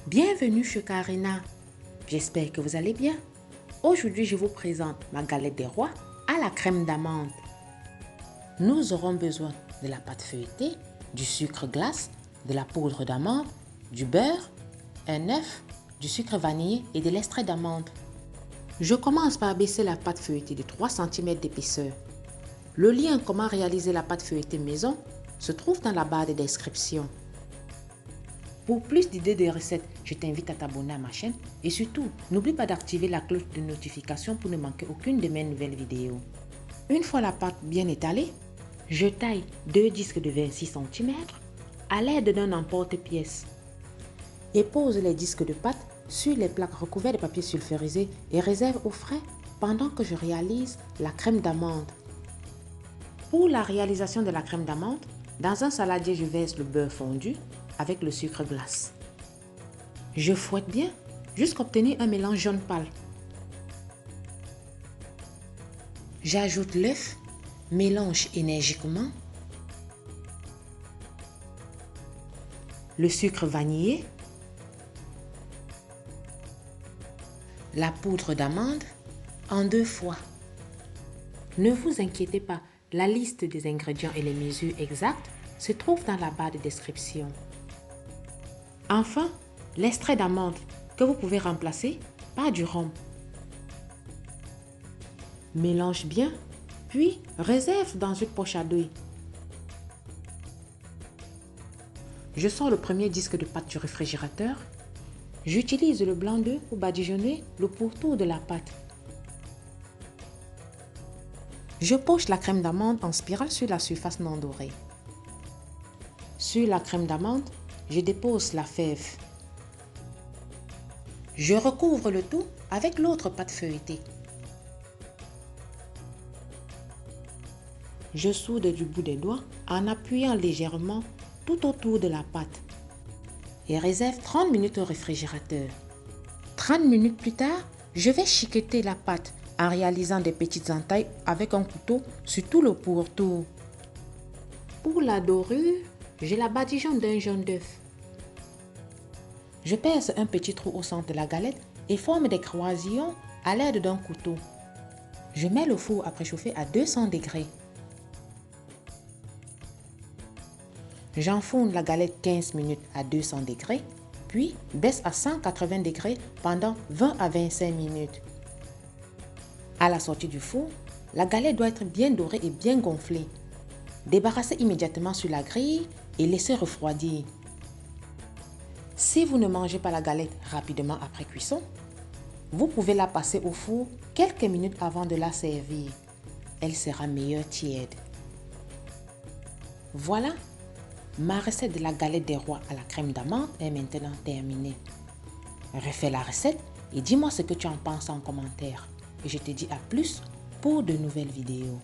Bienvenue chez Karina. J'espère que vous allez bien. Aujourd'hui, je vous présente ma galette des rois à la crème d'amande. Nous aurons besoin de la pâte feuilletée, du sucre glace, de la poudre d'amande, du beurre, un œuf, du sucre vanillé et de l'extrait d'amande. Je commence par baisser la pâte feuilletée de 3 cm d'épaisseur. Le lien comment réaliser la pâte feuilletée maison se trouve dans la barre de description. Pour plus d'idées de recettes, je t'invite à t'abonner à ma chaîne et surtout, n'oublie pas d'activer la cloche de notification pour ne manquer aucune de mes nouvelles vidéos. Une fois la pâte bien étalée, je taille 2 disques de 26 cm à l'aide d'un emporte-pièce et pose les disques de pâte sur les plaques recouvertes de papier sulfurisé et réserve au frais pendant que je réalise la crème d'amande. Pour la réalisation de la crème d'amande, dans un saladier, je verse le beurre fondu avec le sucre glace. Je fouette bien jusqu'à obtenir un mélange jaune pâle. J'ajoute l'œuf, mélange énergiquement, le sucre vanillé, la poudre d'amande en 2 fois. Ne vous inquiétez pas, la liste des ingrédients et les mesures exactes se trouve dans la barre de description. Enfin, l'extrait d'amande que vous pouvez remplacer par du rhum. Mélange bien, puis réserve dans une poche à douille. Je sors le premier disque de pâte du réfrigérateur. J'utilise le blanc d'œuf pour badigeonner le pourtour de la pâte. Je poche la crème d'amande en spirale sur la surface non dorée. Sur la crème d'amande, je dépose la fève. Je recouvre le tout avec l'autre pâte feuilletée. Je soude du bout des doigts en appuyant légèrement tout autour de la pâte et réserve 30 minutes au réfrigérateur. 30 minutes plus tard, je vais chiqueter la pâte en réalisant des petites entailles avec un couteau sur tout le pourtour. Pour la dorure, je la badigeonne d'un jaune d'œuf. Je perce un petit trou au centre de la galette et forme des croisillons à l'aide d'un couteau. Je mets le four à préchauffer à 200 degrés. J'enfourne la galette 15 minutes à 200 degrés, puis baisse à 180 degrés pendant 20 à 25 minutes. À la sortie du four, la galette doit être bien dorée et bien gonflée. Débarrassez immédiatement sur la grille et laissez refroidir. Si vous ne mangez pas la galette rapidement après cuisson, vous pouvez la passer au four quelques minutes avant de la servir. Elle sera meilleure tiède. Voilà, ma recette de la galette des rois à la crème d'amande est maintenant terminée. Refais la recette et dis-moi ce que tu en penses en commentaire. Et je te dis à plus pour de nouvelles vidéos.